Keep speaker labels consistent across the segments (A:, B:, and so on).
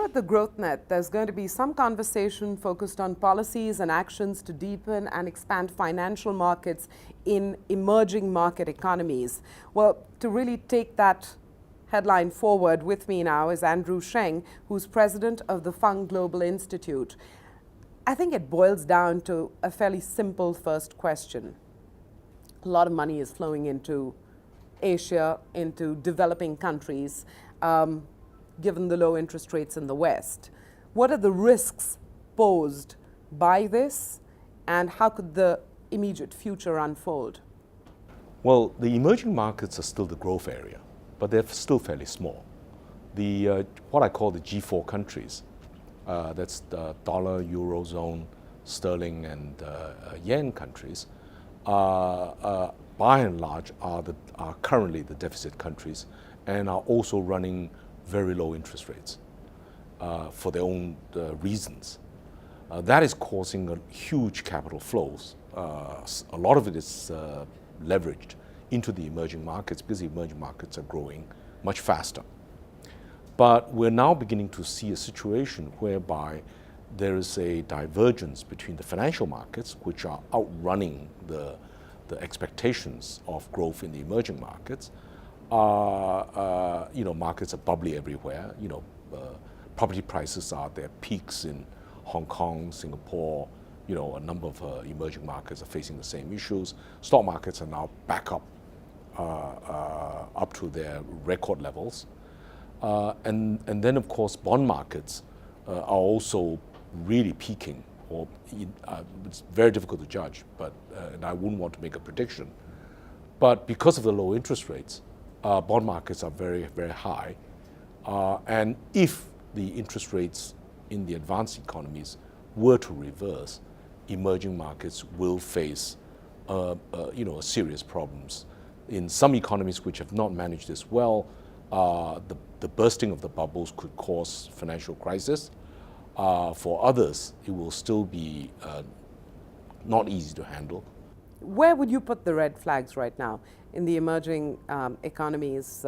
A: at the GrowthNet, there's going to be some conversation focused on policies and actions to deepen and expand financial markets in emerging market economies. Well, to really take that headline forward, with me now is Andrew Sheng, who's president of the Fung Global Institute. I think it boils down to a fairly simple first question. A lot of money is flowing into Asia, into developing countries, given the low interest rates in the West. What are the risks posed by this, and how could the immediate future unfold?
B: Well, the emerging markets are still the growth area, but they're still fairly small. The what I call the G4 countries, that's the dollar, eurozone, sterling, and yen countries, by and large are currently the deficit countries and are also running very low interest rates for their own reasons. That is causing a huge capital flows. A lot of it is leveraged into the emerging markets because the emerging markets are growing much faster. But we're now beginning to see a situation whereby there is a divergence between the financial markets, which are outrunning the expectations of growth in the emerging markets. Markets are bubbly everywhere. Property prices are at their peaks in Hong Kong, Singapore. A number of emerging markets are facing the same issues. Stock markets are now back up to their record levels. And then, of course, bond markets are also really peaking. It's very difficult to judge, but and I wouldn't want to make a prediction. But because of the low interest rates, bond markets are very, very high. And if the interest rates in the advanced economies were to reverse, emerging markets will face serious problems. In some economies which have not managed this well, the bursting of the bubbles could cause financial crisis. For others, it will still be not easy to handle.
A: Where would you put the red flags right now in the emerging economies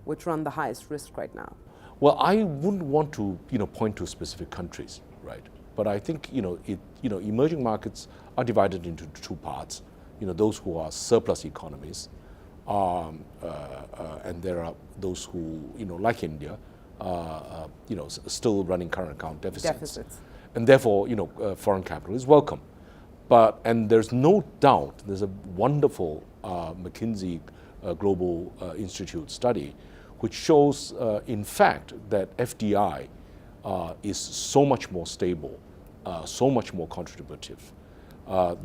A: which run the highest risk right now?
B: Well, I wouldn't want to point to specific countries, right? But I think emerging markets are divided into two parts. Those who are surplus economies, and there are those who like India, still running current account deficits. And therefore foreign capital is welcome. And there's no doubt, there's a wonderful McKinsey Global Institute study which shows, in fact, that FDI is so much more stable, so much more contributive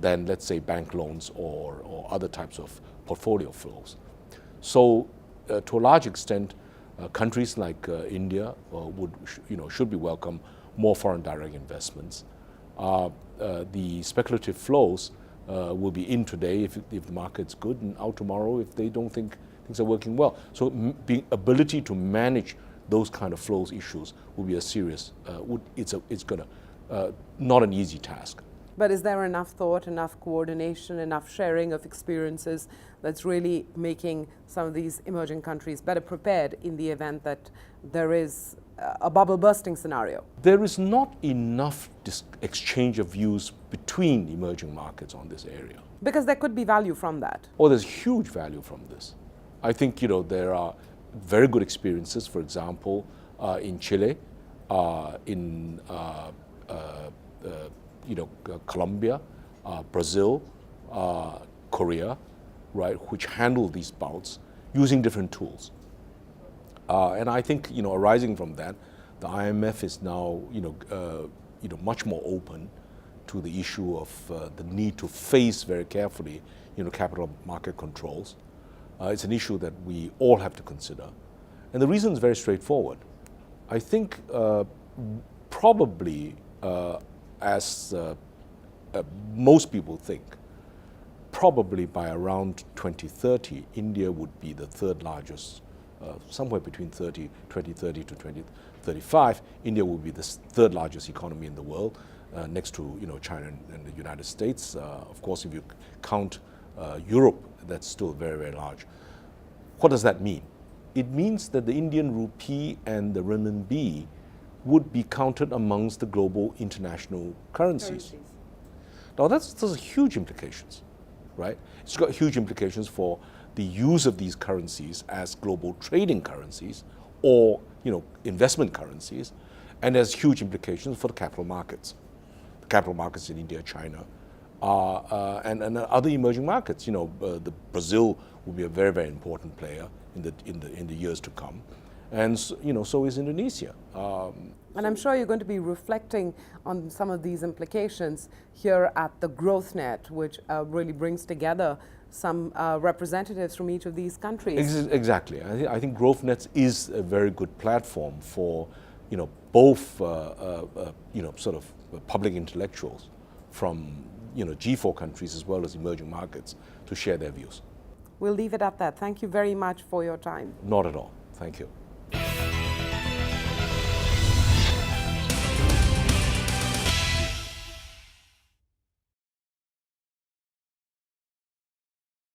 B: than, let's say, bank loans or other types of portfolio flows. So, to a large extent, countries like India should be welcome more foreign direct investments. The speculative flows will be in today if the market's good, and out tomorrow if they don't think things are working well. So the ability to manage those kind of flows issues will be a serious, not an easy task.
A: But is there enough thought, enough coordination, enough sharing of experiences that's really making some of these emerging countries better prepared in the event that there is a bubble bursting scenario?
B: There is not enough exchange of views between emerging markets on this area.
A: Because there could be value from that.
B: Oh, there's huge value from this. I think there are very good experiences, for example, in Chile, in Colombia, Brazil, Korea, right, which handle these bouts using different tools. And I think, arising from that, the IMF is now, much more open to the issue of the need to face very carefully, capital market controls. It's an issue that we all have to consider. And the reason is very straightforward. I think probably, as most people think, probably by around 2030, India would be the third largest, somewhere between 2030 to 2035, India will be the third largest economy in the world, next to China and the United States. Of course, if you count Europe, that's still very, very large. What does that mean? It means that the Indian rupee and the renminbi would be counted amongst the global international currencies. Now those are huge implications, right? It's got huge implications for the use of these currencies as global trading currencies or investment currencies, and there's huge implications for the capital markets. The capital markets in India, China, and other emerging markets. The Brazil will be a very, very important player in the years to come, and so is Indonesia.
A: And I'm sure you're going to be reflecting on some of these implications here at the GrowthNet, which really brings together some representatives from each of these countries.
B: Exactly. I think GrowthNet is a very good platform for both sort of public intellectuals from G4 countries as well as emerging markets to share their views.
A: We'll leave it at that. Thank you very much for your time.
B: Not at all. Thank you.